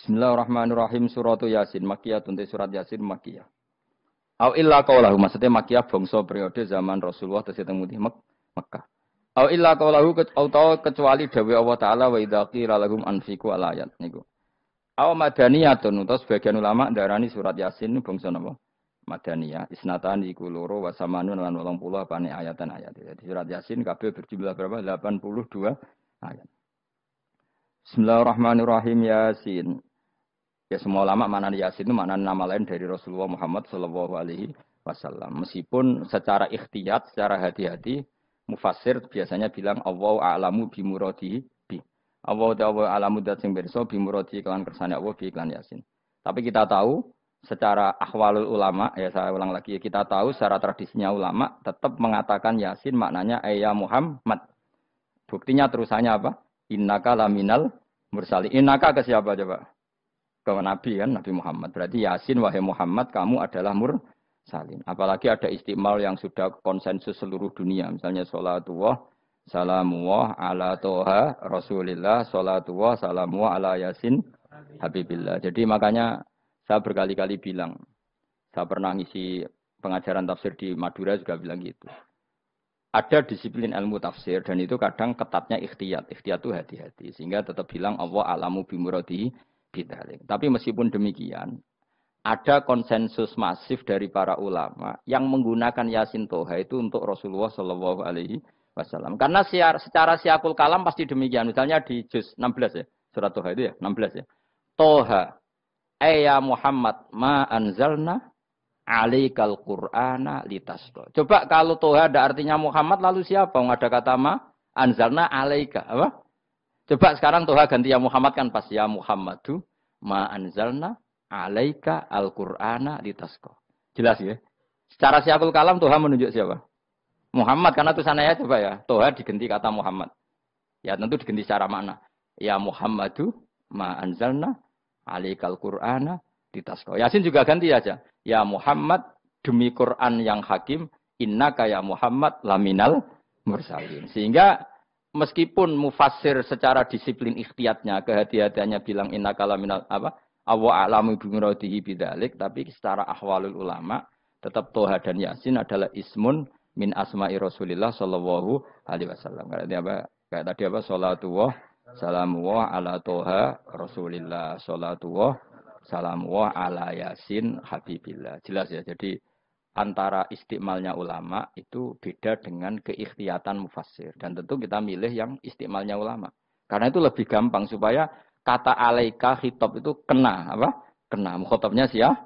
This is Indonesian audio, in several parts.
Bismillahirrahmanirrahim. Suratu Yasin Makkiyah tunte surat Yasin Makkiyah. Au illa qaulahu maksudnya Makkiyah bangsa periode zaman Rasulullah tesih teng Mekkah. Au illa qaulahu kecuali dawuh Allah taala wa idza qila lahum anfiqu alayat niku. Au madaniyatun utawa sebagian ulama ndarani surat Yasin bangsa napa? Madaniyah. Isnatan iku loro wa samanun lan 80 apane ayatan-ayat. Jadi surat Yasin kabeh berjumlah berapa? 82 ayat. Bismillahirrahmanirrahim. Yasin. Ya semua ulama maknanya Yasin itu maknanya nama lain dari Rasulullah Muhammad Shallallahu Alaihi Wasallam. Meskipun secara ikhtiyat, secara hati-hati, mufassir biasanya bilang Allah a'lamu bimuradihi bi. Allah a'lamu dat sing pirsa bimuradihi kelan kersane Allah bi iklan Yasin. Tapi kita tahu secara ahwalul ulama, ya saya ulang lagi, kita tahu secara tradisinya ulama tetap mengatakan Yasin maknanya ya Muhammad. Buktinya terusannya apa? Innaka laminal mursalin. Innaka ke siapa coba? Ke Nabi kan, Nabi Muhammad. Berarti Yasin, wahai Muhammad, kamu adalah mursalin. Apalagi ada istimal yang sudah konsensus seluruh dunia. Misalnya sholatullah, salamullah, ala toha, rasulillah, sholatullah, salamullah, ala yasin, habibillah. Jadi makanya saya berkali-kali bilang, saya pernah ngisi pengajaran tafsir di Madura juga bilang gitu. Ada disiplin ilmu tafsir dan itu kadang ketatnya ikhtiyat. Ikhtiyat itu hati-hati. Sehingga tetap bilang Allah alamu bimuradihi. Tapi meskipun demikian, ada konsensus masif dari para ulama yang menggunakan Yasin Toha itu untuk Rasulullah Shallallahu Alaihi Wasallam. Karena secara siakul kalam pasti demikian. Misalnya di juz 16 ya, surat Toha itu ya, 16 ya. Toha, ya Muhammad, ma anzalna alaikal Qur'ana litasqa. Coba kalau Toha ada artinya Muhammad, lalu siapa? Ada kata ma anzalna alaika, apa? Coba sekarang Toha ganti ya Muhammad kan pas ya Muhammadu ma anzalna alaika al-Qur'ana litasqa. Jelas ya? Secara siakul kalam Toha menunjuk siapa? Muhammad karena tulisannya coba ya. Toha diganti kata Muhammad. Ya tentu diganti secara makna. Ya Muhammadu ma anzalna alaikal Qur'ana litasqa. Yasin juga ganti aja. Ya Muhammad demi Quran yang hakim innaka ya Muhammad laminal mursalin. Sehingga meskipun mufassir secara disiplin ikhtiyatnya, kehati-hatiannya bilang innaka laminal apa? Awa a'lamu bimuradihi bidzalik, tapi secara ahwalul ulama tetap Toha dan Yasin adalah ismun min asma'i Rasulillah sallallahu alaihi wasallam. Kayak tadi apa? Salatullah salamullah ala Toha Rasulillah, salatullah salamullah ala Yasin habibillah. Jelas ya. Jadi antara istimalnya ulama itu beda dengan keikhtiyatan mufassir. Dan tentu kita milih yang istimalnya ulama. Karena itu lebih gampang supaya kata alaika khitab itu kena. Apa? Kena. Mukhatabnya siapa?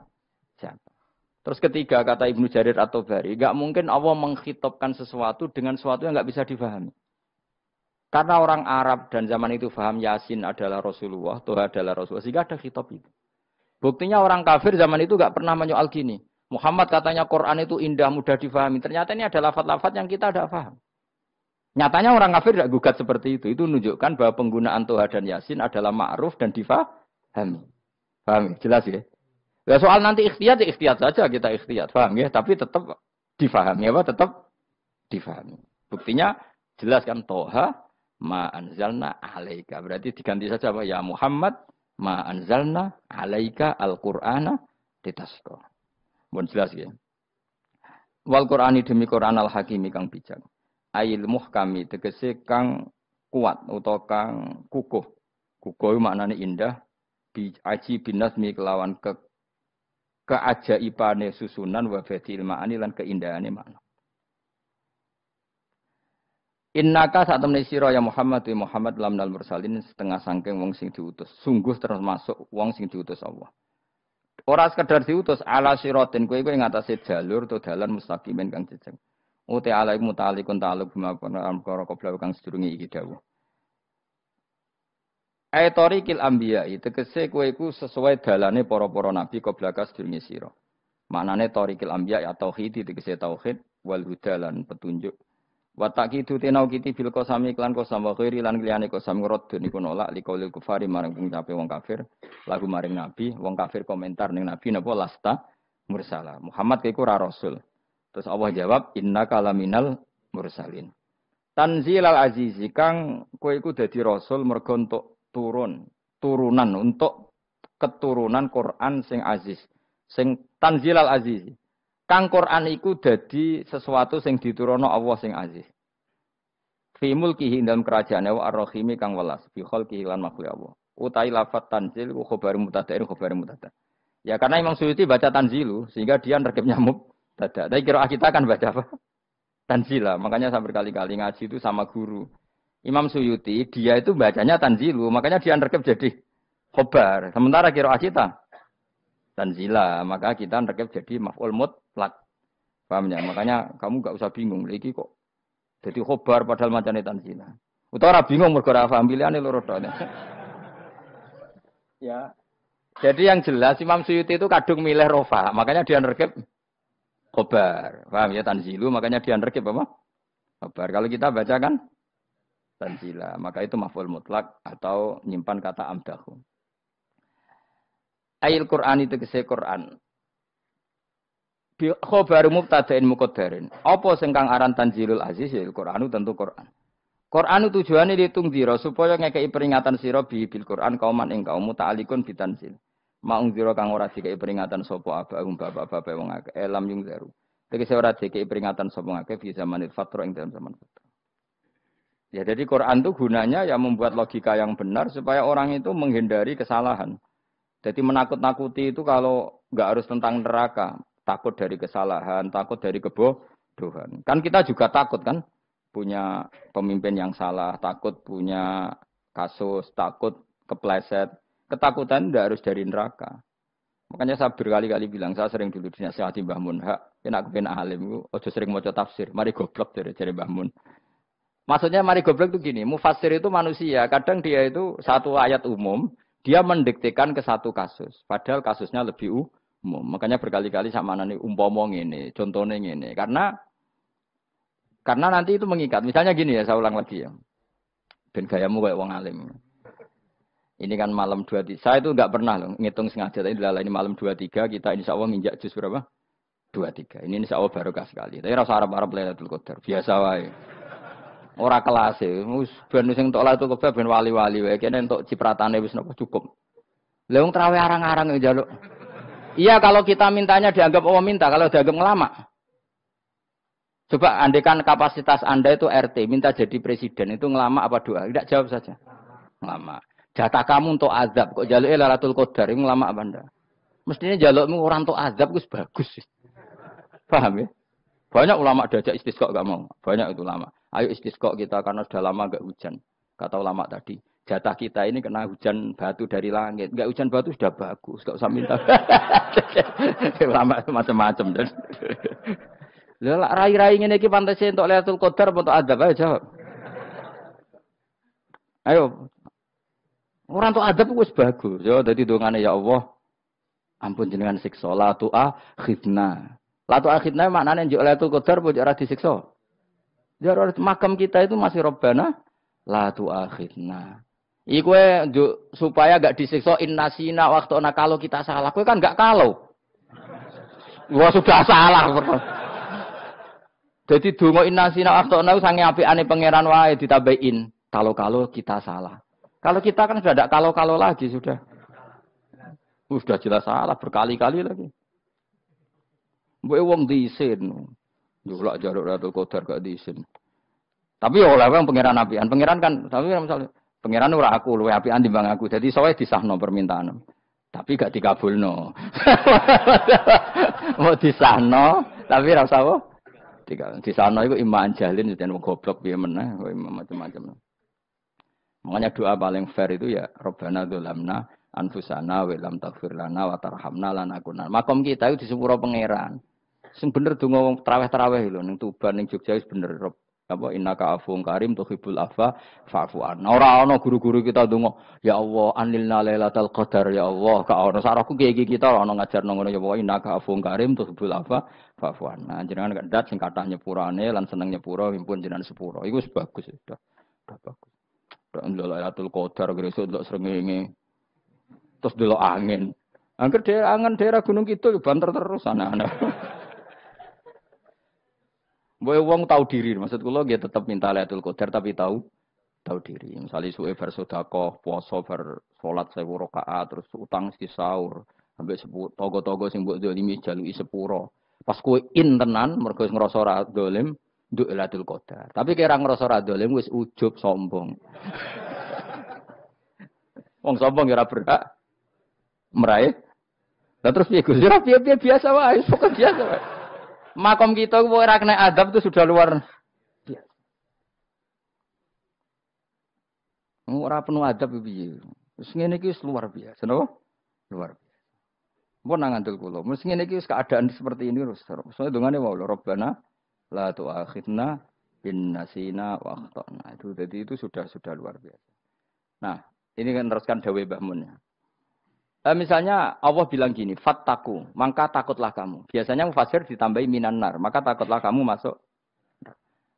Terus ketiga kata Ibnu Jarir atau Bari. Gak mungkin Allah mengkhitabkan sesuatu dengan sesuatu yang gak bisa difahami. Karena orang Arab dan zaman itu faham Yasin adalah Rasulullah, Toha adalah Rasulullah. Sehingga ada khitab itu. Buktinya orang kafir zaman itu gak pernah menyoal gini. Muhammad katanya Quran itu indah, mudah difahami. Ternyata ini ada lafaz-lafaz yang kita tidak paham. Nyatanya orang kafir tidak gugat seperti itu. Itu menunjukkan bahwa penggunaan Toha dan Yasin adalah ma'ruf dan difahami. Paham? Jelas ya? Ya soal nanti ikhtiyat, ya ikhtiyat saja kita ikhtiyat. Paham ya? Tapi tetap difahami. Apa? Tetap difahami. Buktinya jelas kan Toha ma anzalna alaika. Berarti diganti saja apa? Ya Muhammad ma anzalna alaika al-Qur'ana litasqa. Bon jelas ya. Wal Qur'ani demi Qur'an al-Hakimi kang bijak. Ail muhkami tegese kang kuat utawa kang kukuh. Kukuh maknane indah, bi aji binasmi kelawan keajaibane susunan wa fadil ma'ani lan keindahane makna. Innaka saat temne sira ya Muhammad wa Muhammad lamnal mursalin setengah sangking wong sing diutus. Sungguh termasuk wong sing diutus Allah. Ora sekedar diutus ala siratin kowe ing atase jalur to dalan mustaqimin kang jejeg. Uti alaik mutalikun ta'aluk bima perkara qabla kang sedurunge iki dawuh. Aitorikil anbiya tegese kowe iku sesuai dalane para-para nabi qabla ka sedurunge sira. Maknane torikil anbiya ya tauhid tegese tauhid wal huda lan petunjuk. Wa taqidu tenau kiti bil qasami klan qasam wa ghairi lan liyane qasam ngrad niku nolak liqaulil kufari marang pengucape wong kafir lagu maring nabi wong kafir komentar ning nabi napa lasta mursala Muhammad iku ora rasul terus Allah jawab innaka laminal mursalin tanzilal azizi kang kowe iku dadi rasul mergo entuk turunan untuk keturunan Quran sing aziz, sing tanzilal aziz. Kang Quran iku dadi sesuatu sing diturunno Allah sing aziz. Fi mulkihi dalam kerajaane wa ar-rahimi kang welas, fi khalqihi lan makhluk Allah. Utai lafat tanzil ku khabar mubtada'in khabar mubtada'. Ya karena Imam Suyuti baca tanzilu sehingga dia nerkepnya mubtada'. Tapi kira kita kan baca apa? Tanzila. Makanya saya berkali-kali ngaji itu sama guru. Imam Suyuti dia itu bacanya tanzilu, makanya dia nerkep jadi khabar. Sementara kira kita tanzila, maka kita nerkep jadi maf'ul mutlaq. Paham ya? Makanya kamu enggak usah bingung iki kok jadi khobar padahal macane tanzila. Utawa ora bingung mergo ora paham pilihane loro tok. Ya. Jadi yang jelas Imam Suyuti itu kadung milih rofa, makanya dia nerkep khobar. Paham ya tanzilu, makanya dia nerkep apa? Khobar. Kalau kita baca kan tanzila, maka itu maf'ul mutlak atau nyimpan kata amdahu. Ayil Qur'an itu kese Qur'an. Bi khabar mubtada'in muqaddarin. Apa sing kang aran tanzilul aziz ya Qur'anu tentu Qur'an. Qur'an tujuane ditung dira supaya ngekeki peringatan sira bil Qur'an kauman ing kaum muta'alikun bitanzil. Maung dira kang ora dikeki peringatan sapa abahum bapak-bapak wong akeh elam yung zaru. Tegese ora dikeki peringatan sapa akeh fi zamanil fatra ing dalam zaman fatra. Ya jadi Qur'an itu gunanya ya membuat logika yang benar supaya orang itu menghindari kesalahan. Jadi menakut-nakuti itu kalau enggak harus tentang neraka, takut dari kesalahan, takut dari kebodohan. Kan kita juga takut kan? Punya pemimpin yang salah, takut punya kasus, takut kepleset. Ketakutan tidak harus dari neraka. Makanya saya berkali-kali bilang, saya sering dulu dinasihati Mbah Mun, enak kepen alim, ojo sering maca tafsir, mari goblok dari Mbah Mun. Maksudnya mari goblok itu gini, mufassir itu manusia, kadang dia itu satu ayat umum, dia mendiktekan ke satu kasus, padahal kasusnya lebih umum. Makanya berkali-kali sama nani umpama ngene, contohnya ngene, karena nanti itu mengikat. Misalnya gini ya, saya ulang lagi ya. Ben gayamu kayak wong alim. Ini kan malam 23. Saya itu enggak pernah loh ngitung sengaja. Tapi ini malam 23 kita insya Allah nginjak juz berapa? 23. Ini insya Allah barokah sekali. Tapi rasa Arab-Arab Lailatul Qadar. Biasa wae. Ora kelas e. Wis ben sing entuk Lailatul Qadar ben wali-wali wae. Kene entuk cipratane wis napa cukup. Lah wong traweh arang-arang njaluk. Iya kalau kita mintanya dianggap Allah minta. Kalau dianggap ngelama. Coba andekan kapasitas Anda itu RT, minta jadi presiden, itu ngelama apa doa? Tidak jawab saja. Ngelama. Jatah kamu untuk azab, kok jaluk Lailatul Qadar, itu ngelama apa Anda? Mestinya jalukmu orang untuk azab, itu bagus. Paham ya? Banyak ulama diajak istisqa gak mau. Banyak itu ulama. Ayo istisqa kita, karena sudah lama gak hujan. Kata ulama tadi, jatah kita ini kena hujan batu dari langit. Gak hujan batu sudah bagus, gak usah minta. Ulama macam-macam. Lah rai-rai ngene iki pantese entuk Lailatul Qadar apa entuk adab ayo jawab. Ayo. Ora entuk adab wis bagus. Yo dadi dongane ya Allah. Ampun jenengan siksa la tu'akhidna. La tu'akhidna maknane njuk Lailatul Qadar apa ora disiksa. Ya makam kita itu masih Rabbana la tu'akhidna. Iku njuk supaya gak disiksa innasina waktu ana kalau kita salah. Kowe kan gak kalau. Wah sudah salah. Jadi donga innasina akhtana sange apikane pangeran wae ditambahin. Kalau kita salah. Kalau kita kan sudah tidak kalau lagi sudah. Sudah jelas salah berkali-kali lagi. Mbok wong diisin. Yo lak jaluk Lailatul Qadar gak diisin. Tapi oleh wong pangeran apian. Pangeran kan tapi misalnya pangeran ora aku luwe apian timbang aku. Jadi sowe disahno permintaan. Tapi gak dikabulno. Mau disahno tapi ora usah apa? Di sana itu iman jalin dan goblok piye meneh macam-macam. Makanya doa paling fair itu ya Rabbana dzalamna anfusana wa lam taghfir lana wa tarhamna lanakunanna. Makom kita itu di sepuro pangeran. Sing bener donga wong traweh-traweh lho ning Tuban ning Jogja wis bener apa innaka afuwun karim tuhibbul afwa fa'fu anna. Ora ana guru-guru kita donga ya Allah anilna lailatul qadar ya Allah ka ono saraku iki kita ora ono ngajarno ngono ya Allah innaka afuwun karim tuhibbul afwa fa'fu anna. Jenengan kandat sing kathah nyepurane lan seneng nyepuro impun jenengan sepuro. Iku wis bagus sudah. Bagus. Tok lailatul qadar gresuk ndelok srengenge. Terus ndelok angin. Angger angen daerah Gunung Kidul banter terus anak-anak. Mbok wong tahu diri, maksud kula nggih tetep minta Lailatul Qadar tapi tahu tahu diri. Misalnya suwe bar sedekah, puasa bar salat 1000 rakaat, terus utang si sahur, sampai togo-togo sing mbok dolimi jaluki sepuro. Pas kowe tenan mergo ngrasa ora dolim, nduk Lailatul Qadar. Tapi kira ngrasa ora dolim wis ujub sombong. Wong sombong ya ora berhak meraih. Lah terus piye Gus? Ya piye biasa wae, pokok biasa wae. Makom kita ku ora kena adab itu sudah luar biasa. Ora penuh adab piye. Wis ngene iki wis luar biasa, napa? Luar biasa. Mun nang ngandel kula, mesti ngene iki wis keadaan seperti ini terus. Soale dongane wae Rabbana la tu'akhidna in nasina wa akhtana. Itu jadi itu sudah luar biasa. Nah, ini kan teruskan dawuh Mbah Mun. Misalnya Allah bilang gini, fattaku, maka takutlah kamu. Biasanya mufasir ditambahi minan nar, maka takutlah kamu masuk.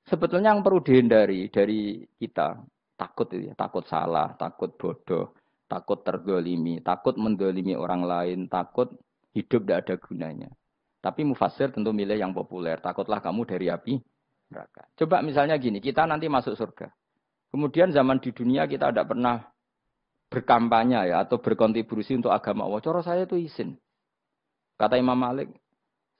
Sebetulnya yang perlu dihindari dari kita, takut itu ya, takut salah, takut bodoh, takut terdolimi, takut mendolimi orang lain, takut hidup tidak ada gunanya. Tapi mufasir tentu milih yang populer, takutlah kamu dari api neraka. Coba misalnya gini, kita nanti masuk surga. Kemudian zaman di dunia kita tidak pernah berkampanye ya atau berkontribusi untuk agama Allah. Cara saya itu izin. Kata Imam Malik,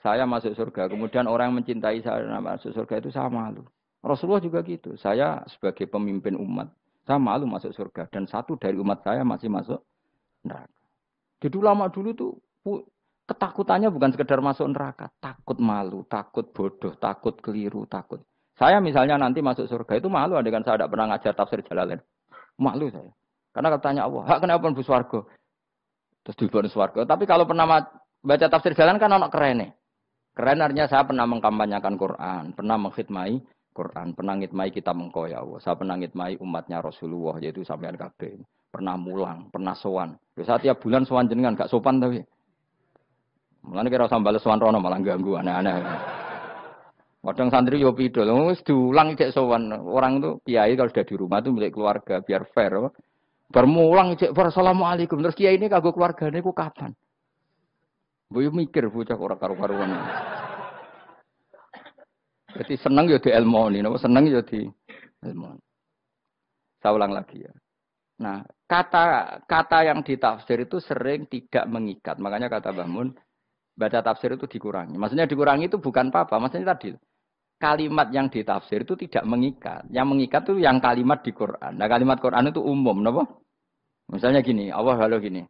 saya masuk surga. Kemudian orang yang mencintai saya masuk surga itu saya malu. Rasulullah juga gitu. Saya sebagai pemimpin umat, saya malu masuk surga. Dan satu dari umat saya masih masuk neraka. Jadi ulama dulu tuh ketakutannya bukan sekedar masuk neraka. Takut malu, takut bodoh, takut keliru, takut. Saya misalnya nanti masuk surga itu malu. Andaikan saya tidak pernah ngajar tafsir Jalalain. Malu saya. Karena katanya Allah, hak kenapa pun swarga? Terus dibon swarga. Tapi kalau pernah baca tafsir jalan kan anak keren nih. Keren artinya saya pernah mengkampanyakan Quran, pernah mengkhidmati Quran, pernah ngitmai kitab engkau ya Allah. Saya pernah ngitmai umatnya Rasulullah yaitu sampean kabeh. Pernah mulang, pernah sowan. Saya tiap bulan sowan jenengan gak sopan tapi. Mulane kira usah bales sowan rono malah ganggu aneh-aneh. Kadang santri yo pidol, wis diulang cek sowan. Orang itu kiai kalau sudah di rumah itu milik keluarga biar fair. Bermulang cek assalamualaikum terus kiai ini kagok keluargane ku kapan? Boyo mikir bocah ora karo-karuan. Jadi seneng yo di ilmoni, napa seneng yo di ilmoni. Saya ulang lagi ya. Nah, kata yang ditafsir itu sering tidak mengikat. Makanya kata Mbah Mun, baca tafsir itu dikurangi. Maksudnya dikurangi itu bukan apa-apa, maksudnya tadi kalimat yang ditafsir itu tidak mengikat. Yang mengikat itu yang kalimat di Quran. Nah, kalimat Quran itu umum, napa? Misalnya gini, Allah lalu gini,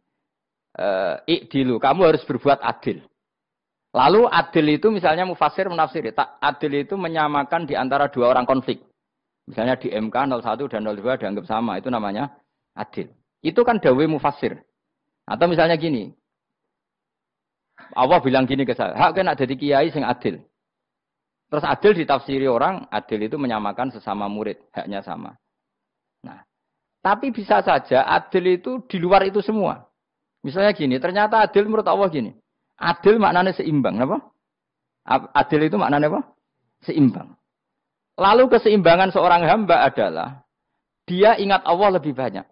ikdilu, kamu harus berbuat adil. Lalu adil itu misalnya mufasir menafsiri, adil itu menyamakan di antara dua orang konflik. Misalnya di MK 01 dan 02 dianggap sama, itu namanya adil. Itu kan dawai mufasir. Atau misalnya gini, Allah bilang gini ke saya, hak kan ada di kiai sing adil. Terus adil ditafsiri orang, adil itu menyamakan sesama murid, haknya sama. Nah, tapi bisa saja adil itu di luar itu semua. Misalnya gini, ternyata adil menurut Allah gini. Adil maknanya seimbang, apa? Adil itu maknanya apa? Seimbang. Lalu keseimbangan seorang hamba adalah dia ingat Allah lebih banyak.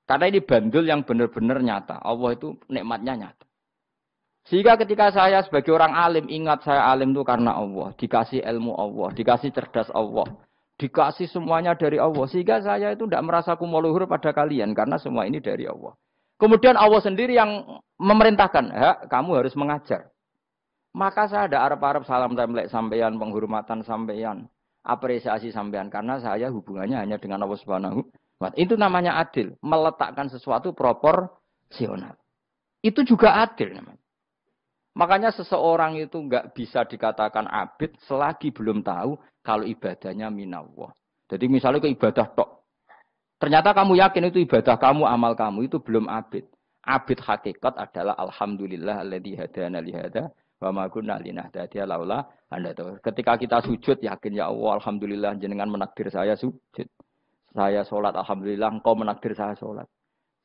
Karena ini bandul yang benar-benar nyata. Allah itu nikmatnya nyata. Sehingga ketika saya sebagai orang alim ingat saya alim itu karena Allah, dikasih ilmu Allah, dikasih cerdas Allah. Dikasih semuanya dari Allah. Sehingga saya itu tidak merasa kumuluhur pada kalian. Karena semua ini dari Allah. Kemudian Allah sendiri yang memerintahkan. Kamu harus mengajar. Maka saya ada arep-arep salam templek sampeyan, penghormatan sampeyan, apresiasi sampeyan. Karena saya hubungannya hanya dengan Allah Subhanahu wa Ta'ala. Itu namanya adil. Meletakkan sesuatu proporsional. Itu juga adil namanya. Makanya seseorang itu nggak bisa dikatakan abid selagi belum tahu kalau ibadahnya minallah. Jadi misalnya ke ibadah tok. Ternyata kamu yakin itu ibadah kamu, amal kamu itu belum abid. Abid hakikat adalah alhamdulillah alladzi hadana li hada wa ma kunna linahtadiya laula anda tahu. Ketika kita sujud yakin ya Allah alhamdulillah jenengan menakdir saya sujud. Saya salat alhamdulillah engkau menakdir saya salat.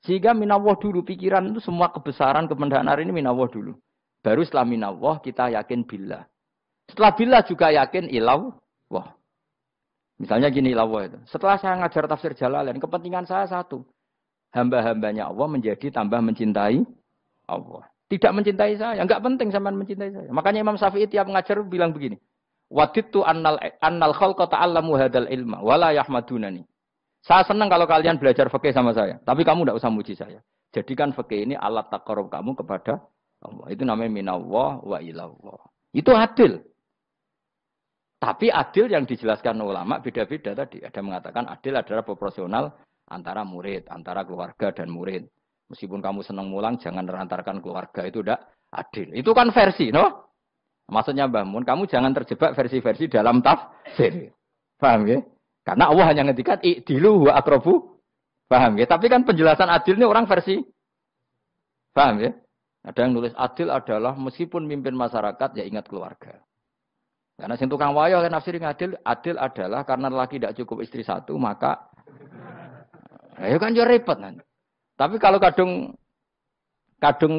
Sehingga minallah dulu pikiran itu semua kebesaran kemendahan ini minallah dulu. Baru setelah minallah kita yakin billah. Setelah billah juga yakin ilallah. Misalnya gini ilallah itu. Setelah saya ngajar tafsir Jalalain, kepentingan saya satu. Hamba-hambanya Allah menjadi tambah mencintai Allah. Tidak mencintai saya. Enggak penting sampean mencintai saya. Makanya Imam Syafi'i tiap ngajar bilang begini. Wadidtu annal khalqa ta'allamu hadal ilma. Wala yahmadunani. Saya senang kalau kalian belajar fikih sama saya, tapi kamu tidak usah muji saya. Jadikan fikih ini alat taqarrub kamu kepada Allah. Itu namanya minallah wa ilallah. Itu adil. Tapi adil yang dijelaskan ulama beda-beda tadi. Ada mengatakan adil adalah proporsional antara murid, antara keluarga dan murid. Meskipun kamu senang mulang, jangan merantarkan keluarga. Itu tidak adil. Itu kan versi, no? Maksudnya Mbah Mun, kamu jangan terjebak versi-versi dalam tafsir. Paham ya? Karena Allah hanya ngetikan i'dilu wa aqrabu. Paham ya? Tapi kan penjelasan adil ini orang versi. Paham ya? Ada yang nulis adil adalah meskipun mimpin masyarakat ya ingat keluarga. Karena sing tukang wayo kan nafsir adil adalah karena laki tidak cukup istri satu maka ya kan jadi repot nanti. Tapi kalau kadung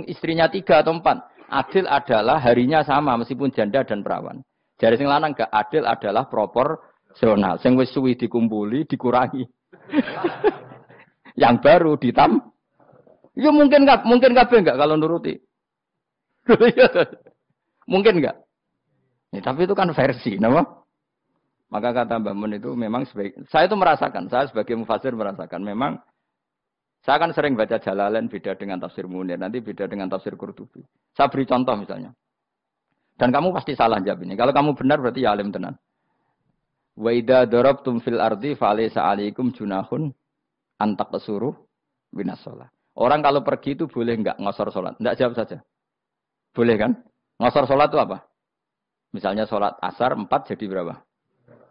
istrinya 3 atau 4, adil adalah harinya sama meskipun janda dan perawan. Jari sing lanang gak adil adalah proporsional. Sing wis suwi dikumpuli dikurangi. Yang baru ya mungkin kabeh enggak kalau nuruti. Mungkin enggak? Ya, tapi itu kan versi, nama. Maka kata Mbah Mun itu memang saya itu merasakan, saya sebagai mufasir merasakan memang saya kan sering baca Jalalain beda dengan tafsir Munir, nanti beda dengan tafsir Qurtubi. Saya beri contoh misalnya. Dan kamu pasti salah jawab ini. Kalau kamu benar berarti ya alim tenan. Wa idza darabtum fil ardi falaysa 'alaikum junahun an taqsuru minas shalah. Orang kalau pergi itu boleh enggak ngosor salat? Enggak jawab saja. Boleh kan? Ngosor salat itu apa? Misalnya salat asar 4 jadi berapa?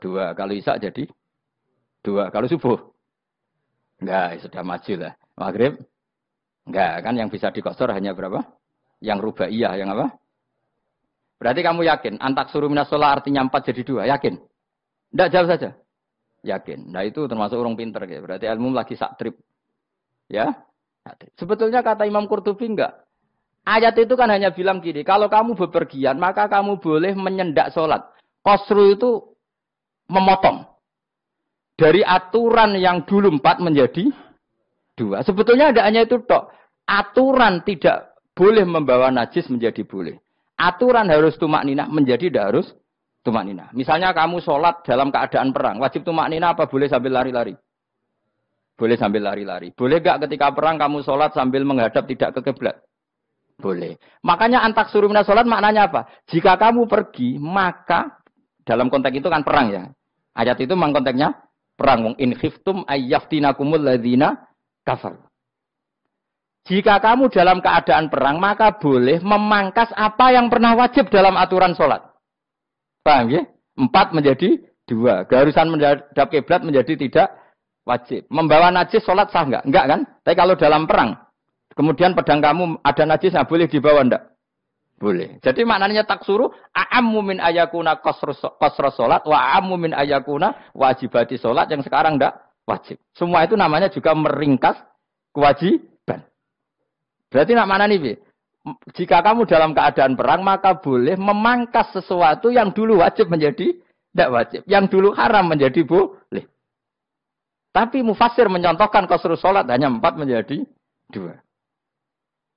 2. Kalau isya jadi 2. Kalau subuh? Enggak, sudah maju lah. Maghrib? Enggak, kan yang bisa dikosor hanya berapa? Yang rubaiyah, yang apa? Berarti kamu yakin, antak suruh minas sholat artinya 4 jadi 2, yakin? Enggak, jawab saja. Yakin. Nah itu termasuk orang pinter. Ya. Berarti ilmu lagi sak trip. Ya? Sebetulnya kata Imam Qurtubi enggak. Ayat itu kan hanya bilang gini, kalau kamu bepergian, maka kamu boleh menyendak sholat. Qasru itu memotong. Dari aturan yang dulu 4 menjadi 2. Sebetulnya tidak hanya itu tok. Aturan tidak boleh membawa najis menjadi boleh. Aturan harus tumak ninah menjadi tidak harus tumak ninah. Misalnya kamu sholat dalam keadaan perang. Wajib tumak ninah apa boleh sambil lari-lari? Boleh sambil lari-lari. Boleh gak ketika perang kamu sholat sambil menghadap tidak ke kiblat? Boleh. Makanya antak suruh minas sholat maknanya apa? Jika kamu pergi, maka dalam konteks itu kan perang ya. Ayat itu memang konteksnya perang. Wong in khiftum ayyaftinakumul ladzina kafar. Jika kamu dalam keadaan perang, maka boleh memangkas apa yang pernah wajib dalam aturan sholat. Paham ya? 4 menjadi 2. Keharusan menghadap kiblat menjadi tidak wajib. Membawa najis sholat sah enggak? Enggak kan? Tapi kalau dalam perang, kemudian pedang kamu ada najisnya, boleh dibawa enggak? Boleh. Jadi maknanya taksuru a'ammu min ayakuna qasra salat wa a'ammu min ayakuna wajibati salat yang sekarang enggak wajib. Semua itu namanya juga meringkas kewajiban. Berarti nak mana nih? Jika kamu dalam keadaan perang maka boleh memangkas sesuatu yang dulu wajib menjadi tidak wajib, yang dulu haram menjadi boleh. Tapi mufassir mencontohkan qasrus salat hanya 4 menjadi 2.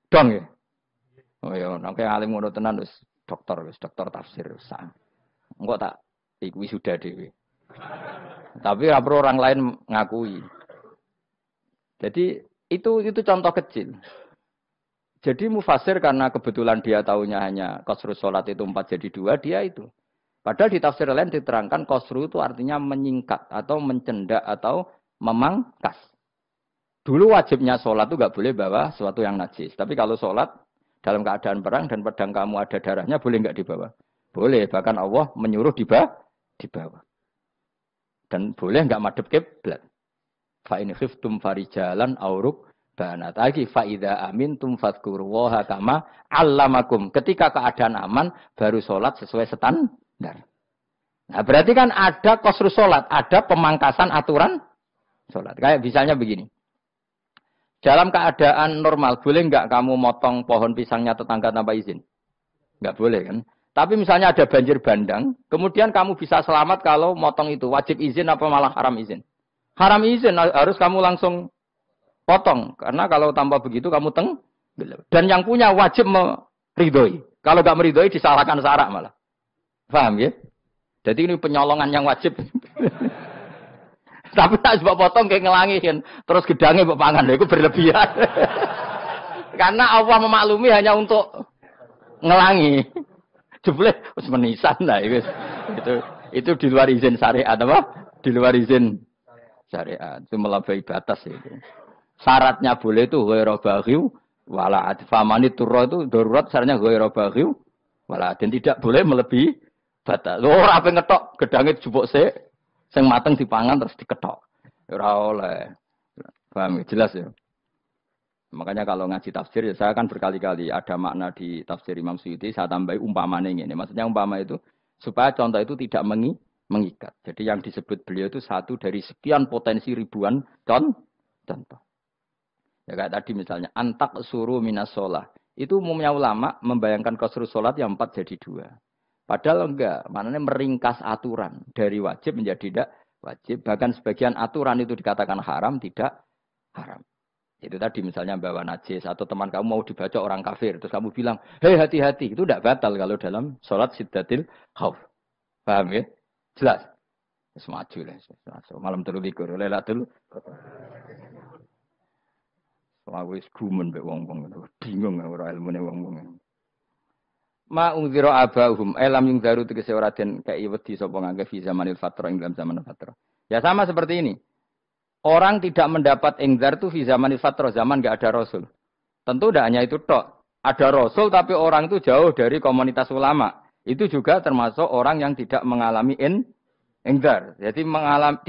Dong ya. Oh ya, nek alim ngono tenan wis dokter tafsir wis. Engko tak iku sudah dhewe. Tapi ora perlu orang lain ngakui. Jadi itu contoh kecil. Jadi mufasir karena kebetulan dia taunya hanya qasrus salat itu 4 jadi 2, dia itu. Padahal di tafsir lain diterangkan qasru itu artinya menyingkat atau mencendak atau memangkas. Dulu wajibnya sholat itu nggak boleh bawa sesuatu yang najis. Tapi kalau sholat dalam keadaan perang dan pedang kamu ada darahnya, boleh nggak dibawa? Boleh. Bahkan Allah menyuruh dibawa. Dan boleh nggak madhep kiblat. Fa in khiftum farijalan auruk banat. Lagi fa idza amintum fadhkurullaha kama 'allamakum. Ketika keadaan aman baru sholat sesuai standar. Nah berarti kan ada qasrus sholat, ada pemangkasan aturan sholat. Kayak misalnya begini. Dalam keadaan normal, boleh nggak kamu motong pohon pisangnya tetangga tanpa izin? Nggak boleh kan? Tapi misalnya ada banjir bandang, kemudian kamu bisa selamat kalau motong itu. Wajib izin apa malah haram izin? Haram izin, harus kamu langsung potong. Karena kalau tanpa begitu kamu dan yang punya wajib meridhoi. Kalau nggak meridhoi disalahkan syarak malah. Paham ya? Jadi ini penyolongan yang wajib. Tapi tak sebab potong kayak ngelangi kan. Terus gedangnya mbok pangan lha iku berlebihan. Karena Allah memaklumi hanya untuk ngelangi. Jebule wis menisan lah wis. Itu di luar izin syariat apa? Di luar izin syariat. Itu melampaui batas itu. Syaratnya boleh itu ghairu baghiw wala adfamani turra itu darurat syaratnya ghairu baghiw wala dan tidak boleh melebihi batas. Ora ape ngetok gedange dijupuk sik sing mateng dipangan terus diketok. Ora oleh. Paham jelas ya. Makanya kalau ngaji tafsir ya saya kan berkali-kali ada makna di tafsir Imam Suyuti saya tambahi umpamanya ini. Maksudnya umpama itu supaya contoh itu tidak mengikat. Jadi yang disebut beliau itu satu dari sekian potensi ribuan contoh. Ya kayak tadi misalnya antak suruh minas sholah. Itu umumnya ulama membayangkan qasru sholat yang 4 jadi 2. Padahal enggak, maknanya meringkas aturan dari wajib menjadi tidak wajib. Bahkan sebagian aturan itu dikatakan haram, tidak haram. Itu tadi misalnya bawa najis atau teman kamu mau dibaca orang kafir. Terus kamu bilang, hei hati-hati. Itu tidak batal kalau dalam sholat siddatil khauf. Paham ya? Jelas? Semaju lah. Malam terlikur. Lelatul. Aku wis gumen mbek wong-wong itu. Bingung ora ilmune wong-wong. Ma ungzira abahum elam yung daru tegese ora den kei wedi sapa ngangge fi zamanil fatra ing dalam zaman fatra. Ya sama seperti ini. Orang tidak mendapat ingzar itu fi zamanil fatra, zaman enggak ada rasul. Tentu tidak hanya itu tok. Ada rasul tapi orang itu jauh dari komunitas ulama. Itu juga termasuk orang yang tidak mengalami ingzar. Jadi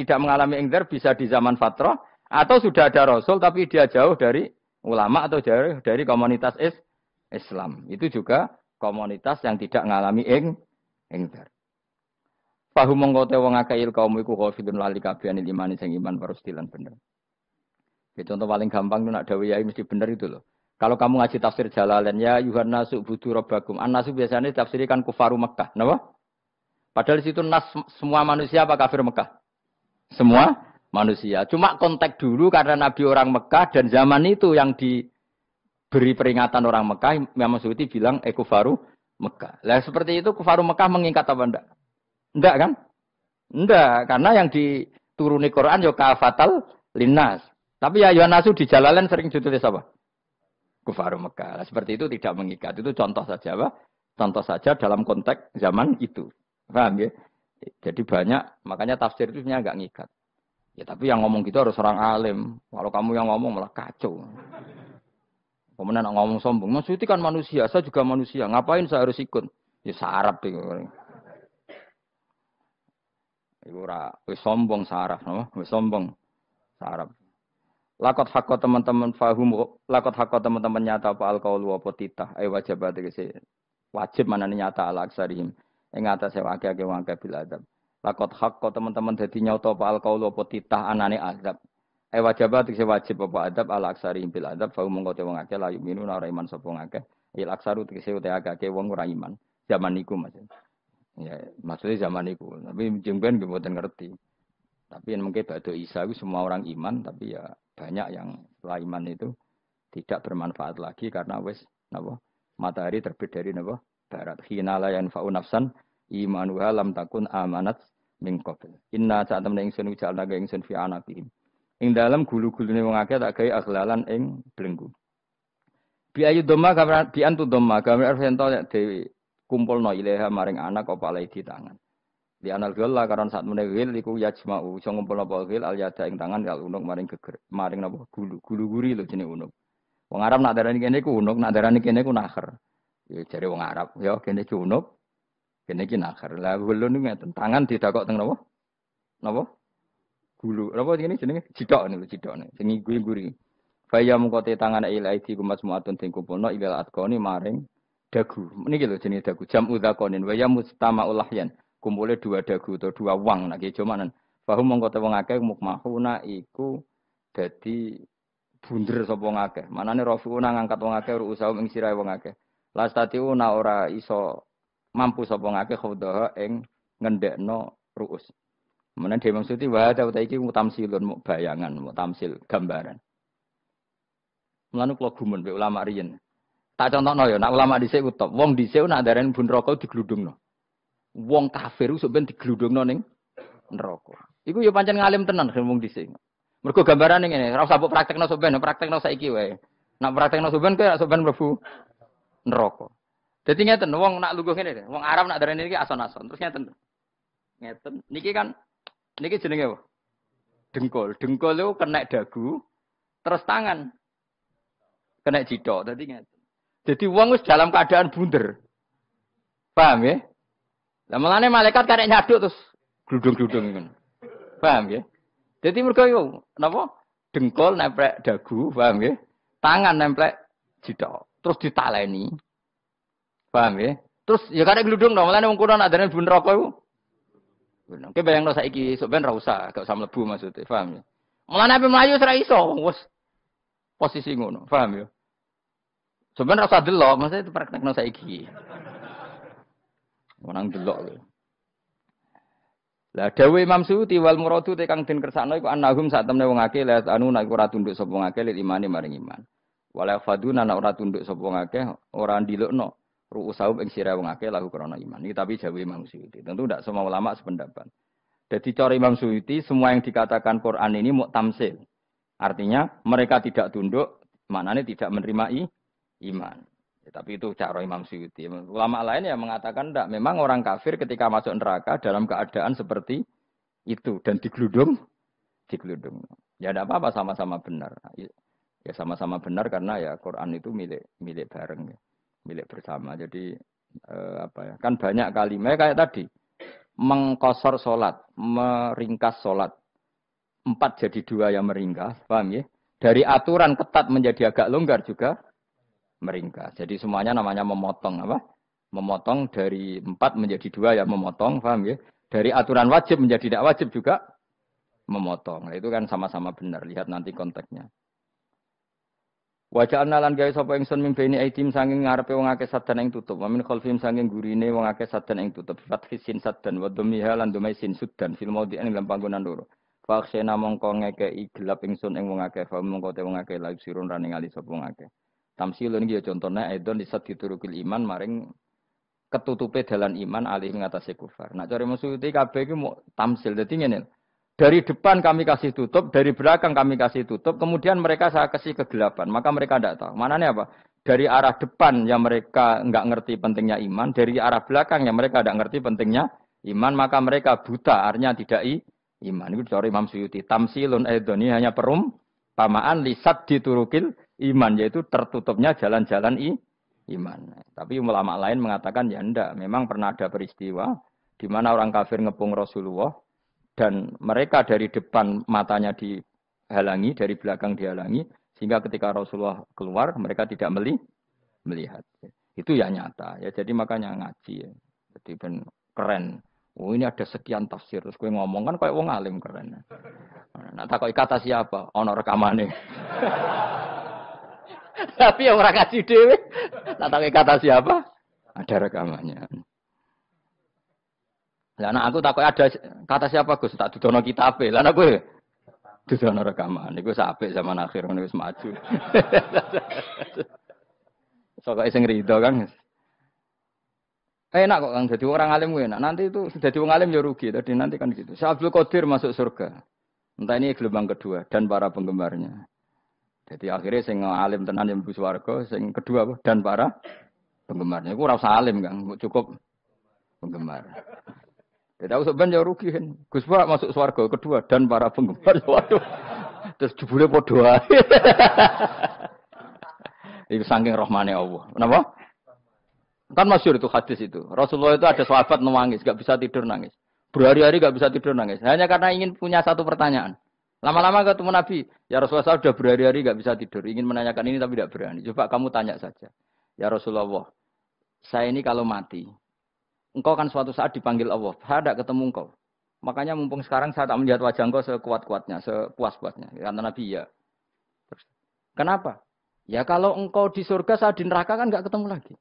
tidak mengalami ingzar bisa di zaman fatra atau sudah ada rasul tapi dia jauh dari ulama atau jauh dari komunitas Islam. Itu juga komunitas yang tidak mengalami ingzar. Fahum mongko te wong akeh kaum iku khafidun lali kabehane iman sing iman parustilan bener. Ya, contoh paling gampang itu nak dawuh yai mesti bener itu loh. Kalau kamu ngaji tafsir Jalalain ya Yuhanna subudu rabbakum. An-nasu biasanya ditafsirkan kufaru Mekah, napa? Padahal di situ nas semua manusia apa kafir Mekah? Semua manusia. Cuma konteks dulu karena Nabi orang Mekah dan zaman itu yang diberi peringatan orang Mekah, Imam Suyuti bilang kufaru Mekah. Lah seperti itu kufaru Mekah mengikat apa enggak? Enggak kan? Enggak, karena yang dituruni Quran yo kafatal linnas. Tapi ya Yohanasu di Jalalain sering ditulis apa? Kufaru Mekah. Nah, seperti itu tidak mengikat. Itu contoh saja, Pak. Contoh saja dalam konteks zaman itu. Paham ya? Jadi banyak, makanya tafsir itu sebenarnya enggak ngikat. Ya tapi yang ngomong gitu harus orang alim. Kalau kamu yang ngomong malah kacau. Kemudian ngomong sombong. Maksudnya kan manusia, saya juga manusia. Ngapain saya harus ikut? Ya sarap itu. Iku ora wis sombong saraf, no? Wis sombong saraf. Lakot hakko teman-teman fahum, lakot hakko teman-teman nyata apa alqaulu apa titah, wajib tegese wajib manane nyata al aksarihim. Ing atase akeh-akeh wong akeh bil adab. Lakot hakko teman-teman dadi nyata apa alqaulu apa titah anane azab. Wajib tegese wajib apa adab al aksarihim bil adab, fahum mongko te wong akeh la yuminu ora iman sapa akeh. Il aksaru tegese te akeh wong ora iman. Zaman niku Mas. Ya, maksudnya zaman itu. Tapi jengben gue buatan ngerti. Tapi yang mungkin Ba'da Isa itu semua orang iman, tapi ya banyak yang setelah iman itu tidak bermanfaat lagi karena wes napa matahari terbit dari napa barat. Hina la yanfa'u nafsan imanuha lam takun amanat min qabl. Inna saat temen ingsun jalna ga ingsun fi anaqihim. Ing dalam gulu-gulune wong akeh tak gawe aghlalan ing belenggu. Bi ayu dhamma kamran bi antu dhamma kamran ento dewi kumpulno ilaha maring anak apa alai di tangan. Di anal gila karena saat menegil iku yajma'u iso ngumpulno apa gil al yada ing tangan kal unuk maring geger maring napa gulu-guri lho jenenge unuk. Wong Arab nak darani kene iku unuk, nak darani kene iku nakher. Ya jare wong Arab, ya kene iki unuk, kene iki nakher. Lah gulu niku ngeten, tangan didakok teng napa? Napa? Gulu. Napa jenenge? Cidok niku cidokne. Sing guri-guri. Faya mengkote tangan ilaidi kumas muatun sing kumpulno ilal atqoni maring dagu. Niki lho jenenge dagu. Jam udzakonin wa ya mustama'ul lahyan. Kumpule dua dagu atau dua wang nek jomanan. Fahum mongko te wong akeh mukmahuna iku dadi bunder sapa wong akeh. Manane rafiuna ngangkat wong akeh ruusahum ing sirahe wong akeh. Lastatiuna ora iso mampu sapa wong akeh khodaha ing ngendhekno ruus. Menan Imam Suyuti wa ta iki mutamsilun muk bayangan, mutamsil gambaran. Mulane kula gumun mbek ulama riyen. Tak contohno ya, nak ulama dhisik ku top. Wong dhisik nak darani bun neraka digludungno. Wong kafir sok ben digludungno ning neraka. Iku yo pancen ngalim tenan ngomong dhisik. Mergo gambarane ngene, ora usah mbok praktekno sampean, praktekno saiki wae. Nak praktekno sampean kowe sampean mlebu neraka. Dadi ngeten, wong nak lungguh ngene, wong Arab nak darani iki ason-ason. Terus ngeten. Ngeten, niki kan niki jenenge apa? Dengkul. Dengkul itu kena dagu, terus tangan kena jidok. Dadi ngeten. Jadi wong wis dalam keadaan bunder. Paham ya? Lah mulane malaikat karek nyaduk terus gludung-gludung ngono. Paham ya? Jadi mergo yo napa? Dengkul nempel dagu, paham ya? Tangan nempel jidok. Terus ditaleni. Paham ya? Terus ya karek gludung dong, mulane wong kuno nak darane bun neraka iku. Oke bayangno saiki sok ben ra usah, gak usah mlebu maksudnya, paham ya? Mulane ape mlayu ora iso, wis posisi ngono, paham ya? Sebenarnya rasa delok, maksudnya itu praktekno saiki. Menang delok. Lah dawuh Imam Suyuti wal muradu te kang den kersakno iku annahum sak temne wong akeh la anu nek ora tunduk sapa wong akeh lil imani maring iman. Wala faduna nek ora tunduk sapa wong akeh ora ndilukno ru'usahum ing sira wong akeh lahu krana iman. Iki tapi dawuh Imam Suyuti. Tentu tidak semua ulama sependapat. Jadi cara Imam Suyuti semua yang dikatakan Quran ini mu'tamsil. Artinya mereka tidak tunduk, maknanya tidak menerima iman. Ya, tapi itu cara Imam Suyuti. Ulama lain yang mengatakan tidak. Memang orang kafir ketika masuk neraka dalam keadaan seperti itu. Dan digeludung. Ya tidak apa-apa sama-sama benar. Ya sama-sama benar karena ya Quran itu milik bareng. Ya. Milik bersama. Jadi apa ya? Kan banyak kalimat kayak tadi. Mengkosor sholat. Meringkas sholat. 4 jadi 2 yang meringkas. Paham ya? Dari aturan ketat menjadi agak longgar juga meringkas. Jadi semuanya namanya memotong apa? Memotong dari 4 menjadi 2 ya memotong, paham ya? Dari aturan wajib menjadi tidak wajib juga memotong. Nah, itu kan sama-sama benar. Lihat nanti konteksnya. Wajah analan gawe sapa ingsun mimpeni aitim saking ngarepe wong akeh sadan ing tutup. Wa min khalfim saking gurine wong akeh sadan ing tutup. Fathisin sadan wa dhammiha lan dhamai sin sudan fil maudhi'in ing panggonan loro. Faksena mongko ngekei gelap ingsun ing wong akeh, fa mongko te wong akeh laib sirun rane ngali sapa wong akeh. Tamsilun iki ya contone aidon disat diturukil iman maring ketutupe dalan iman alih ngatasi kufar. Nak cari Suyuti kabeh iki mau tamsil. Dadi ngene. Dari depan kami kasih tutup, dari belakang kami kasih tutup, kemudian mereka saya kasih kegelapan. Maka mereka tidak tahu. Mananya apa? Dari arah depan yang mereka enggak ngerti pentingnya iman, dari arah belakang yang mereka tidak ngerti pentingnya iman, maka mereka buta, artinya tidak iman. Itu cari Imam Suyuti. Tamsilun aidon ini hanya perumpamaan lisat diturukil iman, yaitu tertutupnya jalan-jalan iman. Tapi ulama lain mengatakan ya enggak. Memang pernah ada peristiwa di mana orang kafir ngepung Rasulullah dan mereka dari depan matanya dihalangi, dari belakang dihalangi, sehingga ketika Rasulullah keluar mereka tidak melihat. Itu ya nyata. Ya jadi makanya ngaji. Ya. Jadi ben keren. Oh ini ada sekian tafsir. Terus gue ngomong kan kayak wong alim keren. Nah takoi kata siapa? Ono rekamane. Tapi yang orang ngaji dhewe, tak tahu kata siapa, ada rekamannya. Lah anak aku takut ada kata siapa Gus, tak dudono kitabe. Lah anak gue dudono rekaman. Iku sapik zaman akhir ngono wis maju. Sok sing rido kan. Enak kok Kang dadi orang alim gue enak. Nanti itu sudah wong alim ya rugi. Tadi nanti kan gitu. Syekh Abdul Qadir masuk surga. Entah ini gelombang kedua dan para penggemarnya. Jadi akhirnya sing alim tenan yang mlebu swarga, sing kedua apa? Dan para penggemarnya. Iku ora usah alim, Kang, cukup penggemar. Jadi aku sebenarnya rugi kan. Gus Pak masuk swarga kedua dan para penggemar. Waduh. Terus jebule padha ae. Iku saking rahmane Allah. Kenapa? Kan masyhur itu hadis itu. Rasulullah itu ada sahabat nangis, enggak bisa tidur nangis. Berhari-hari enggak bisa tidur nangis. Hanya karena ingin punya satu pertanyaan. Lama-lama ketemu Nabi, ya Rasulullah saya sudah berhari-hari nggak bisa tidur, ingin menanyakan ini tapi tidak berani. Coba kamu tanya saja, ya Rasulullah, saya ini kalau mati, engkau kan suatu saat dipanggil Allah, saya tidak ketemu engkau. Makanya mumpung sekarang saya tak melihat wajah engkau sekuat-kuatnya, sepuas-puasnya. Kata Nabi ya. Terus, kenapa? Ya kalau engkau di surga, saya di neraka kan nggak ketemu lagi.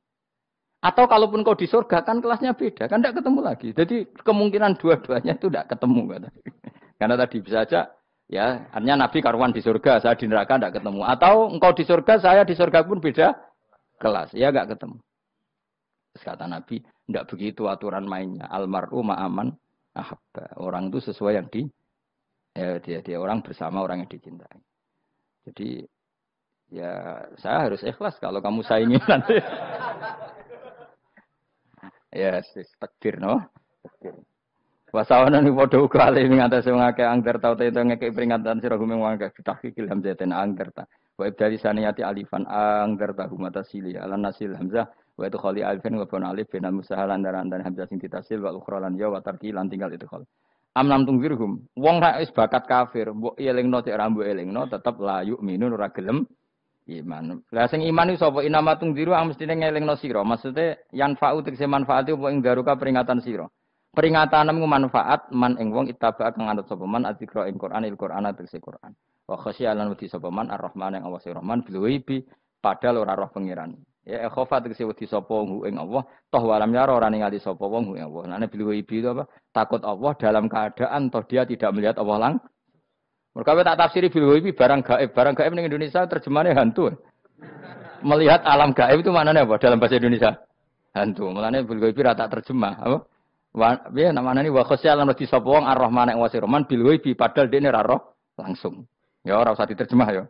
Atau kalaupun engkau di surga kan kelasnya beda, kan tidak ketemu lagi. Jadi kemungkinan dua-duanya itu tidak ketemu. Kata. Karena tadi bisa saja. Ya, artinya Nabi karuan di surga, saya di neraka tidak ketemu. Atau engkau di surga, saya di surga pun beda kelas. Ya, enggak ketemu. Terus kata Nabi, tidak begitu aturan mainnya. Almar'u ma'aman ahabba. Orang itu sesuai yang Ya dia orang bersama orang yang dicintai. Jadi ya saya harus ikhlas kalau kamu saingi nanti. Ya takdir no. Takdir. Wasawana ni padha uga ale ing atase wong akeh angger tau te ngekek peringatan sira gumeng wong akeh tahqiq ilham zaiten angger ta. Wa ibdali saniyati alifan angger ta humata sili ala nasil hamzah wa itu khali alifan wa bon alif bin musahalan dan hamzah sing ditasil wa ukhra lan ya wa tarki lan tinggal itu khol. Amnam tungwirhum wong ra wis bakat kafir mbok elingno cek ra mbok elingno tetep la yu'minun ora gelem iman. Lah sing iman iku sapa inama tungdiru ang mestine ngelingno sira. Maksude yan fa'u tegese manfaate apa ing garuka peringatan sira. Peringatan nemu manfaat man ing wong ittaba kang anut sapa man adzikra ing Qur'an il Qur'an tegese Qur'an. Wa khasyialan wedi sapa man ar-Rahman ing Allah Rahman bil ghaibi padahal ora roh pangeran. Ya khofa tegese wedi sapa hu ing Allah toh walam yara ora ningali sapa wong hu ing Allah. Nane bil ghaibi itu apa? Takut Allah dalam keadaan toh dia tidak melihat Allah langsung. Mereka tak tafsiri bil ghaibi barang gaib. Barang gaib ning Indonesia terjemahannya hantu. Melihat alam gaib itu maknanya apa dalam bahasa Indonesia? Hantu. Mulane bil ghaibi ra tak terjemah, apa? Piye namane wa khosyalan wedi sapa wong ar-Rahman ing Rahman bil ghaibi padahal dene ra roh langsung. Ya ora usah diterjemah ya.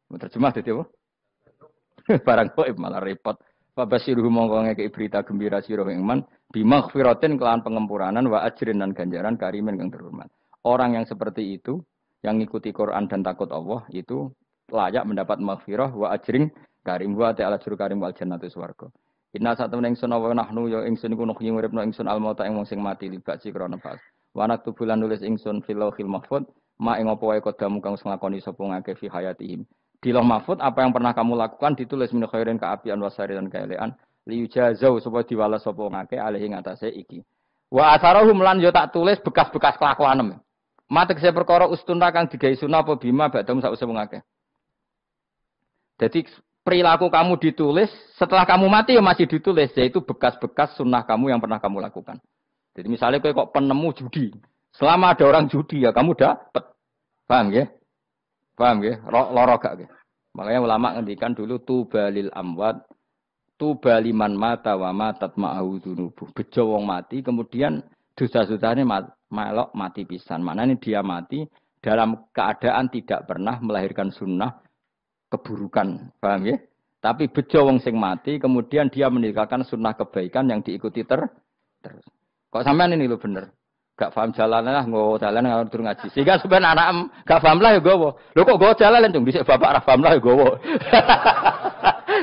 Terjemah dadi apa? Barang gaib malah repot. Fa basiruhum mongko ngekeki berita gembira sira ing man bimaghfiratin kelawan pengempuranan wa ajrin dan ganjaran karimin kang terhormat. Orang yang seperti itu yang ngikuti Quran dan takut Allah itu layak mendapat maghfirah wa ajrin karim wa ta'ala juru karim wal jannatu swarga. Inna satamna ingsun wa nahnu ya ingsun iku nuhyi uripna ingsun almauta ing wong sing mati libasi krana fas. Wa naktubulan nulis ingsun fil lauhil mahfuz ma ing apa wae kodamu kang nglakoni sapa ngake fi hayatihim. Di lauh mahfuz apa yang pernah kamu lakukan ditulis min khairin kaapian wasari dan kaelean liujazau supaya diwales sapa ngake alih ing atase iki. Wa atharahum lan yo tak tulis bekas-bekas kelakuanem. Matek saya perkara ustuna kang digawe sunah apa bima badam sak wong akeh. Jadi perilaku kamu ditulis, setelah kamu mati ya masih ditulis, yaitu bekas-bekas sunnah kamu yang pernah kamu lakukan. Jadi misalnya kok penemu judi, selama ada orang judi ya kamu dapat, paham ya? Paham ya? Loro gak ya? Makanya ulama ngendikan dulu tubalil amwat, tubaliman mata wa matat ma'ahu dunubuh. Bejo wong mati, kemudian dosa-dosanya melok mati pisan. Maknanya dia mati dalam keadaan tidak pernah melahirkan sunnah keburukan, paham ya? Tapi bejo wong sing mati, kemudian dia meninggalkan sunnah kebaikan yang diikuti terus. Kok sampean ini lho bener? Gak paham jalan lah, nggo jalan ngalor tur ngaji. Sehingga sebenarnya anak gak paham lah ya gowo. Lho kok nggo jalan cung dhisik bapak ra paham lah ya gowo.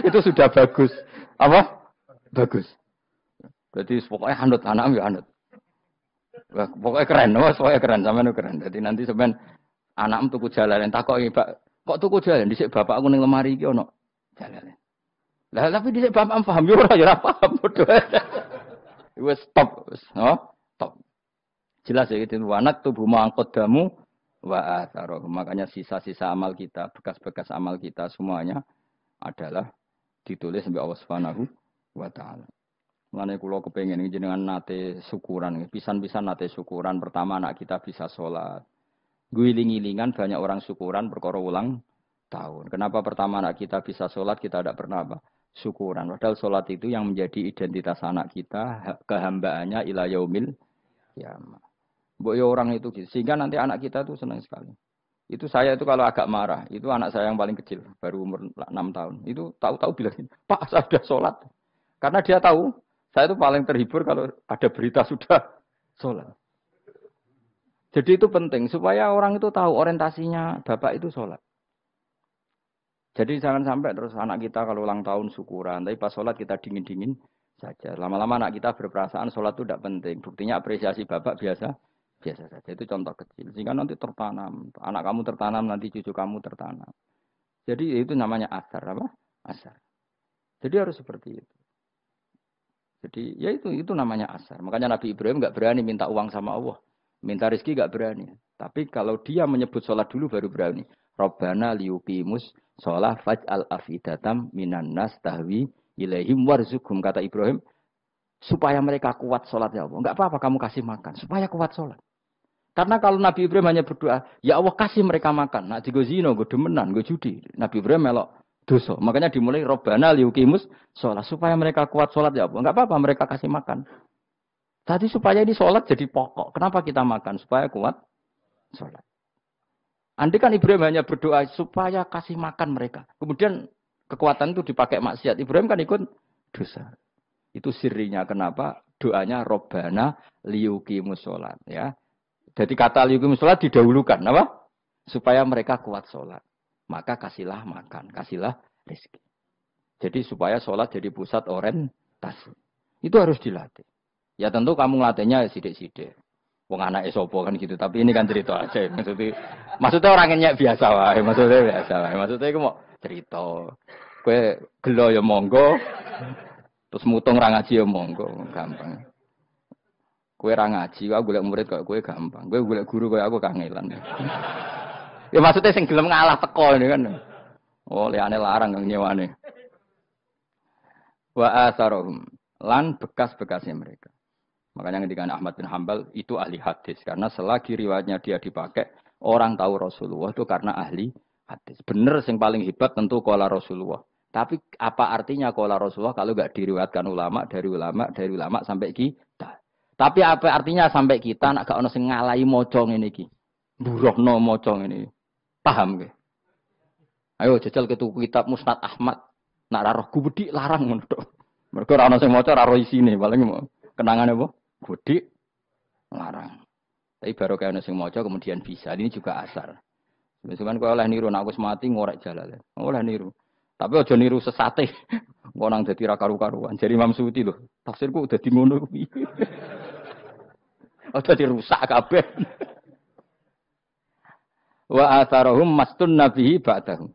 Itu sudah bagus. Apa? Bagus. Jadi pokoknya anut anak ya anut. Wah, pokoknya keren, pokoknya keren sampean keren. Jadi nanti sampean anak tuku jalan takoki, Pak. Kok tuku jalan dhisik bapak aku ning lemari iki ono jalan. Lah tapi dhisik bapak paham yo ora paham padha. Wis stop, stop. Jelas ya itu wanak tubuh mangkodamu wa atharoh. Makanya sisa-sisa amal kita, bekas-bekas amal kita semuanya adalah ditulis sampai Allah Subhanahu wa taala. Mulane kula kepengin jenengan nate syukuran, pisan-pisan nate syukuran pertama anak kita bisa sholat. Guling-gilingan banyak orang syukuran perkara ulang tahun. Kenapa pertama anak kita bisa sholat, kita tidak pernah apa? Syukuran. Padahal sholat itu yang menjadi identitas anak kita, kehambaannya ila yaumil qiyamah. Mbok orang itu gitu. Sehingga nanti anak kita itu senang sekali. Itu saya itu kalau agak marah, itu anak saya yang paling kecil, baru umur 6 tahun. Itu tahu-tahu bilang, "Pak, saya sudah sholat." Karena dia tahu, saya itu paling terhibur kalau ada berita sudah sholat. Jadi itu penting supaya orang itu tahu orientasinya bapak itu sholat. Jadi jangan sampai terus anak kita kalau ulang tahun syukuran, tapi pas sholat kita dingin-dingin saja. Lama-lama anak kita berperasaan sholat itu tidak penting. Buktinya apresiasi bapak biasa saja. Itu contoh kecil. Sehingga nanti tertanam. Anak kamu tertanam, nanti cucu kamu tertanam. Jadi itu namanya asar. Apa? Asar. Jadi harus seperti itu. Jadi ya itu namanya asar. Makanya Nabi Ibrahim nggak berani minta uang sama Allah. Minta rezeki gak berani. Tapi kalau dia menyebut sholat dulu baru berani. Rabbana liyuqimus sholat faj'al afidatam minan nas tahwi ilaihim warzuqhum. Kata Ibrahim, supaya mereka kuat sholat ya Allah. Enggak apa-apa kamu kasih makan. Supaya kuat sholat. Karena kalau Nabi Ibrahim hanya berdoa, ya Allah kasih mereka makan. Nah, digo zino, gue demenan, gue judi. Nabi Ibrahim melok dosa. Makanya dimulai Rabbana liyuqimus sholat. Supaya mereka kuat sholat ya Allah. Enggak apa-apa mereka kasih makan. Tadi supaya ini sholat jadi pokok. Kenapa kita makan? Supaya kuat sholat. Andai kan Ibrahim hanya berdoa supaya kasih makan mereka. Kemudian kekuatan itu dipakai maksiat. Ibrahim kan ikut dosa. Itu sirinya kenapa doanya Robbana liyuqimus sholat. Ya. Jadi kata liyuqimus sholat didahulukan. Apa? Supaya mereka kuat sholat. Maka kasihlah makan, kasihlah rezeki. Jadi supaya sholat jadi pusat orientasi. Itu harus dilatih. Ya tentu kamu ngelatihnya sidik-sidik. Wong anak esopo kan gitu, tapi ini kan cerita aja. Maksudnya orangnya biasa wae, maksudnya biasa wae. Maksudnya iku mau cerita. Kowe gelo ya monggo, terus mutung ra ngaji ya monggo, gampang. Kowe ra ngaji, aku golek murid kok kowe gampang. Kowe golek guru koyo aku kangelan. Ya maksudnya sing gelem ngalah teko ini kan. Oh, liane larang kang nyewane. Wa asarohum lan bekas-bekasnya mereka. Makanya ketika Ahmad bin Hambal itu ahli hadis. Karena selagi riwayatnya dia dipakai, orang tahu Rasulullah itu karena ahli hadis. Benar yang paling hebat tentu qala Rasulullah. Tapi apa artinya qala Rasulullah kalau nggak diriwayatkan ulama dari ulama sampai kita. Tapi apa artinya sampai kita nak gak ono sing ngalahi maca ngene iki. Burohno maca ngene. Paham nggih? Ayo jajal ke tuku kitab Musnad Ahmad. Nak ra roh gubedi larang ngono tok. Mergo ora ono sing maca ra roh isine, paling kenangane apa? Gudi larang. Tapi baru kayak nasi mojo kemudian bisa. Ini juga asar. Sebenarnya kalau oleh niru, aku mati ngorek jalan. Oleh niru. Tapi aja niru sesate. Ngonang jadi rakaru-karuan. Jadi Imam Suyuti loh. Tafsirku udah di ngono. Udah dirusak kabeh. Wa atharahum mastun nabihi ba'dahum.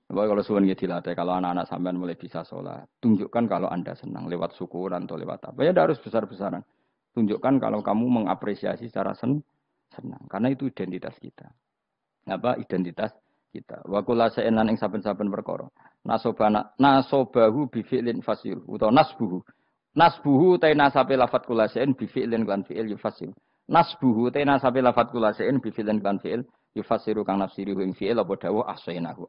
Kalau suwun nggih dilatih, kalau anak-anak sampean mulai bisa sholat, tunjukkan kalau Anda senang lewat syukuran atau lewat apa. Ya harus besar-besaran. Tunjukkan kalau kamu mengapresiasi secara senang. Karena itu identitas kita. Apa identitas kita? Wa kullu shay'in lan ing saben-saben perkara. Nasobahu bi fi'lin fasil utawa nasbuhu. Nasbuhu ta nasabe lafat kullu shay'in bi fi'lin lan fi'il yufasil. Nasbuhu ta nasabe lafat kullu shay'in bi fi'lin lan fi'il yufasiru kang nafsiri ing fi'il apa dawuh ahsainahu.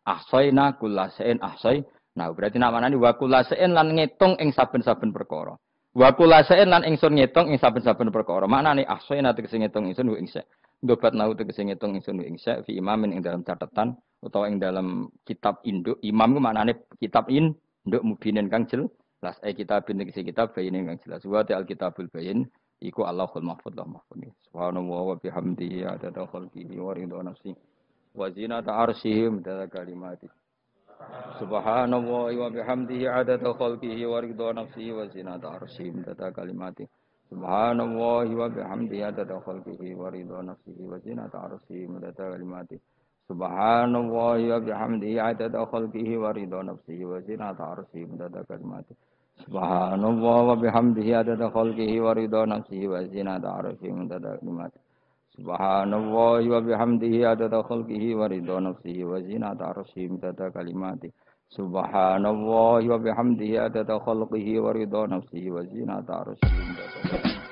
Ahsaina kullu shay'in ahsaina. Berarti namane wa kullu shay'in lan ngitung ing saben-saben perkara. Wa kulasain lan ingsun ngitung ing saben-saben perkara. Maknane ahsaina tegese ngitung ingsun ing sek. Ndobat nau tegese ngitung ingsun ing sek fi imamin ing dalam catatan utawa ing dalam kitab induk. Imam ku maknane kitab induk mubinin kang jelas. Kitabin tegese kitab bayin kang jelas. Wa ta'al kitabul bayin iku Allahul mahfuz lah mahfuz. Subhanallah wa bihamdihi adada khalqihi wa ridha nafsi wa zinata arsyihim adada kalimati. Subhanallah wa bihamdihi adada khalqihi wa ridha nafsihi wa zinata arsyihi adada kalimati. Subhanallah wa bihamdihi adada khalqihi wa ridha nafsihi wa zinata arsyihi adada kalimati. Subhanallah wa bihamdihi adada khalqihi wa ridha nafsihi wa zinata arsyihi adada kalimati. Subhanallah wa bihamdihi adada khalqihi wa ridha nafsihi wa zinata arsyihi adada kalimati. Subhanallah wa bihamdihi adada khalqihi wa ridha nafsihi wa zinata arsyihi adada kalimati. Subhanallah wa bihamdihi adada khalqihi wa ridha nafsihi wa zinata arsyihi adada kalimati.